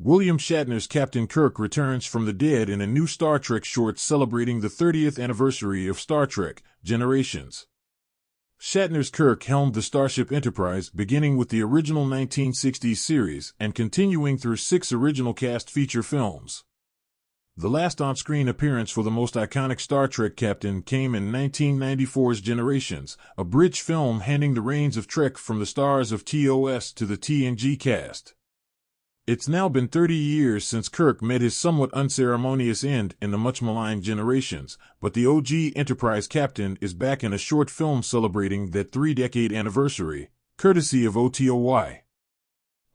William Shatner's Captain Kirk returns from the dead in a new Star Trek short celebrating the 30th anniversary of Star Trek: Generations. Shatner's Kirk helmed the Starship Enterprise beginning with the original 1960s series and continuing through 6 original cast feature films. The last on-screen appearance for the most iconic Star Trek captain came in 1994's Generations, a bridge film handing the reins of Trek from the stars of TOS to the TNG cast. It's now been 30 years since Kirk met his somewhat unceremonious end in the much-maligned Generations, but the OG Enterprise captain is back in a short film celebrating that 3-decade anniversary, courtesy of OTOY.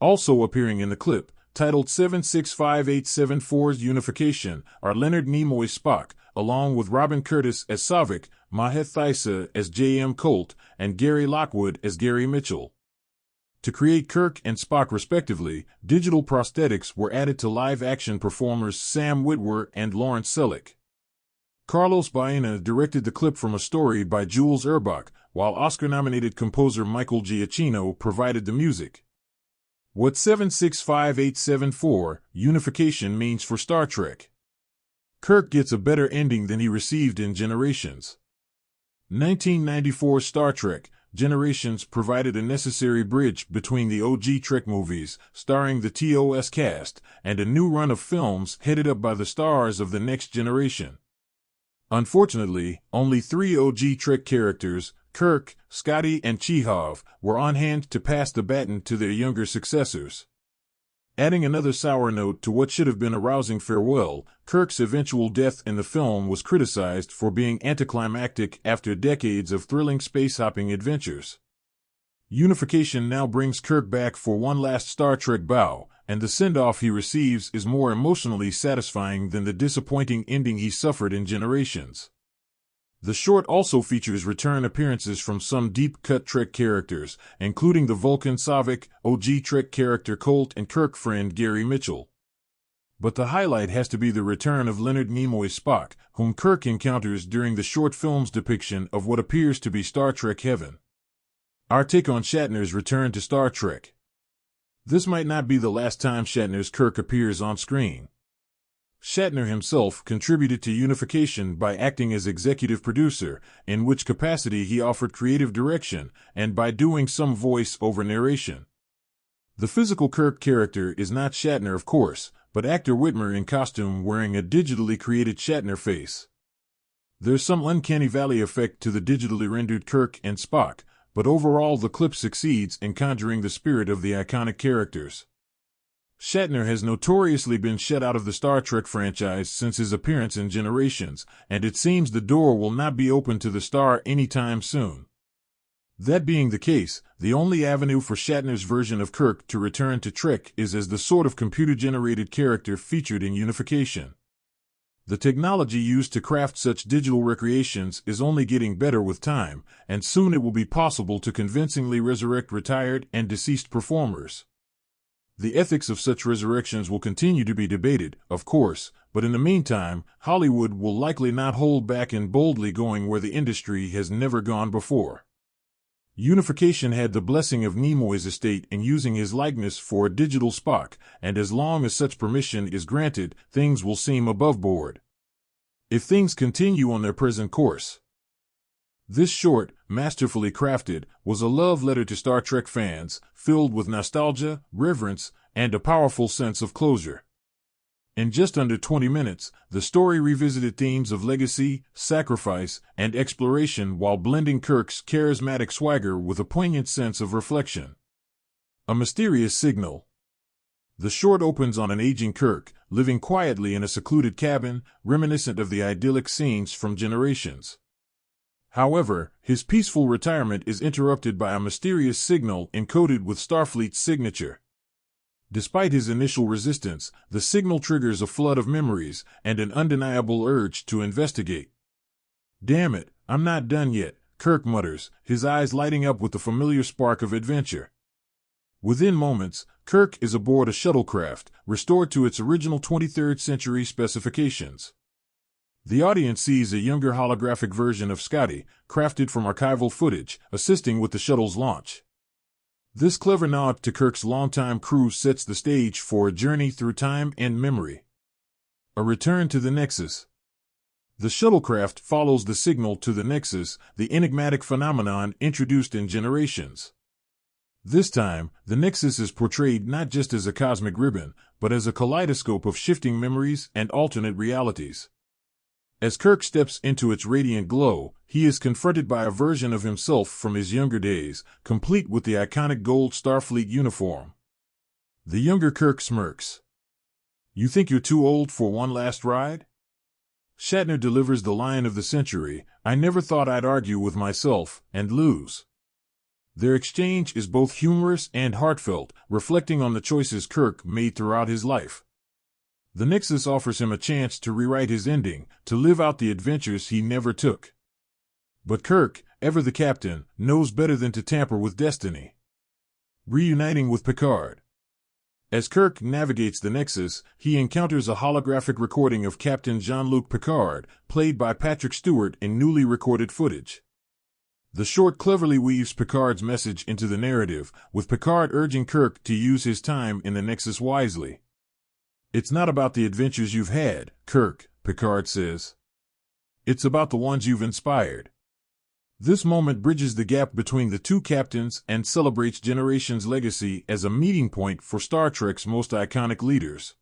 Also appearing in the clip, titled 765874's Unification, are Leonard Nimoy's Spock, along with Robin Curtis as Savik, Maheth Thaisa as J.M. Colt, and Gary Lockwood as Gary Mitchell. To create Kirk and Spock respectively, digital prosthetics were added to live-action performers Sam Witwer and Lawrence Selleck. Carlos Baena directed the clip from a story by Jules Erbach, while Oscar-nominated composer Michael Giacchino provided the music. What 765874, Unification, means for Star Trek. Kirk gets a better ending than he received in Generations. 1994 Star Trek: Generations provided a necessary bridge between the OG Trek movies, starring the TOS cast, and a new run of films headed up by the stars of The Next Generation. Unfortunately, only 3 OG Trek characters, Kirk, Scotty, and Chekhov, were on hand to pass the baton to their younger successors. Adding another sour note to what should have been a rousing farewell, Kirk's eventual death in the film was criticized for being anticlimactic after decades of thrilling space-hopping adventures. Unification now brings Kirk back for one last Star Trek bow, and the send-off he receives is more emotionally satisfying than the disappointing ending he suffered in Generations. The short also features return appearances from some deep-cut Trek characters, including the Vulcan Savik, OG Trek character Colt, and Kirk friend Gary Mitchell. But the highlight has to be the return of Leonard Nimoy's Spock, whom Kirk encounters during the short film's depiction of what appears to be Star Trek heaven. Our take on Shatner's return to Star Trek. This might not be the last time Shatner's Kirk appears on screen. Shatner himself contributed to Unification by acting as executive producer, in which capacity he offered creative direction, and by doing some voice-over narration. The physical Kirk character is not Shatner, of course, but actor Whitmer in costume wearing a digitally created Shatner face. There's some uncanny valley effect to the digitally rendered Kirk and Spock, but overall the clip succeeds in conjuring the spirit of the iconic characters. Shatner has notoriously been shut out of the Star Trek franchise since his appearance in Generations, and it seems the door will not be open to the star anytime soon. That being the case, the only avenue for Shatner's version of Kirk to return to Trek is as the sort of computer-generated character featured in Unification. The technology used to craft such digital recreations is only getting better with time, and soon it will be possible to convincingly resurrect retired and deceased performers. The ethics of such resurrections will continue to be debated, of course, but in the meantime, Hollywood will likely not hold back in boldly going where the industry has never gone before. Unification had the blessing of Nimoy's estate in using his likeness for a digital Spock, and as long as such permission is granted, things will seem above board. If things continue on their present course. This short, masterfully crafted, was a love letter to Star Trek fans, filled with nostalgia, reverence, and a powerful sense of closure. In just under 20 minutes, the story revisited themes of legacy, sacrifice, and exploration while blending Kirk's charismatic swagger with a poignant sense of reflection. A mysterious signal. The short opens on an aging Kirk, living quietly in a secluded cabin, reminiscent of the idyllic scenes from Generations. However, his peaceful retirement is interrupted by a mysterious signal encoded with Starfleet's signature. Despite his initial resistance, the signal triggers a flood of memories and an undeniable urge to investigate. "Damn it, I'm not done yet," Kirk mutters, his eyes lighting up with the familiar spark of adventure. Within moments, Kirk is aboard a shuttlecraft, restored to its original 23rd century specifications. The audience sees a younger holographic version of Scotty, crafted from archival footage, assisting with the shuttle's launch. This clever nod to Kirk's longtime crew sets the stage for a journey through time and memory. A return to the Nexus. The shuttlecraft follows the signal to the Nexus, the enigmatic phenomenon introduced in Generations. This time, the Nexus is portrayed not just as a cosmic ribbon, but as a kaleidoscope of shifting memories and alternate realities. As Kirk steps into its radiant glow, he is confronted by a version of himself from his younger days, complete with the iconic gold Starfleet uniform. The younger Kirk smirks. "You think you're too old for one last ride?" Shatner delivers the line of the century, "I never thought I'd argue with myself and lose." Their exchange is both humorous and heartfelt, reflecting on the choices Kirk made throughout his life. The Nexus offers him a chance to rewrite his ending, to live out the adventures he never took. But Kirk, ever the captain, knows better than to tamper with destiny. Reuniting with Picard. As Kirk navigates the Nexus, he encounters a holographic recording of Captain Jean-Luc Picard, played by Patrick Stewart in newly recorded footage. The short cleverly weaves Picard's message into the narrative, with Picard urging Kirk to use his time in the Nexus wisely. "It's not about the adventures you've had, Kirk," Picard says. "It's about the ones you've inspired." This moment bridges the gap between the two captains and celebrates Generations' legacy as a meeting point for Star Trek's most iconic leaders.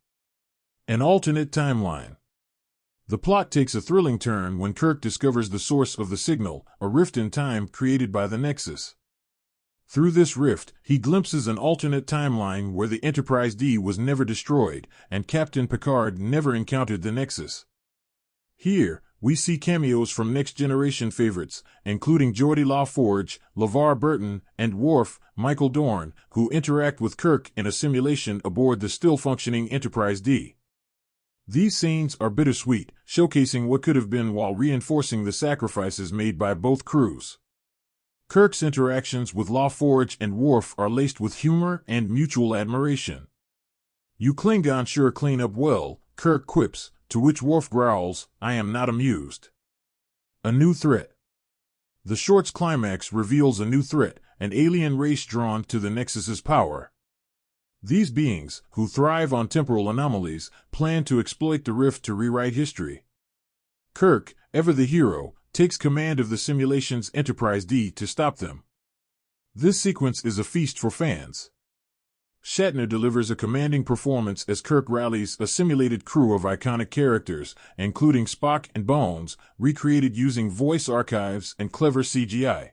An alternate timeline. The plot takes a thrilling turn when Kirk discovers the source of the signal, a rift in time created by the Nexus. Through this rift, he glimpses an alternate timeline where the Enterprise D was never destroyed, and Captain Picard never encountered the Nexus. Here, we see cameos from Next Generation favorites, including Geordi LaForge, LeVar Burton, and Worf, Michael Dorn, who interact with Kirk in a simulation aboard the still-functioning Enterprise D. These scenes are bittersweet, showcasing what could have been while reinforcing the sacrifices made by both crews. Kirk's interactions with LaForge and Worf are laced with humor and mutual admiration. "You Klingons sure clean up well," Kirk quips, to which Worf growls, "I am not amused." A new threat. The short's climax reveals a new threat, an alien race drawn to the Nexus's power. These beings, who thrive on temporal anomalies, plan to exploit the rift to rewrite history. Kirk, ever the hero, takes command of the simulation's Enterprise D to stop them. This sequence is a feast for fans. Shatner delivers a commanding performance as Kirk rallies a simulated crew of iconic characters, including Spock and Bones, recreated using voice archives and clever CGI.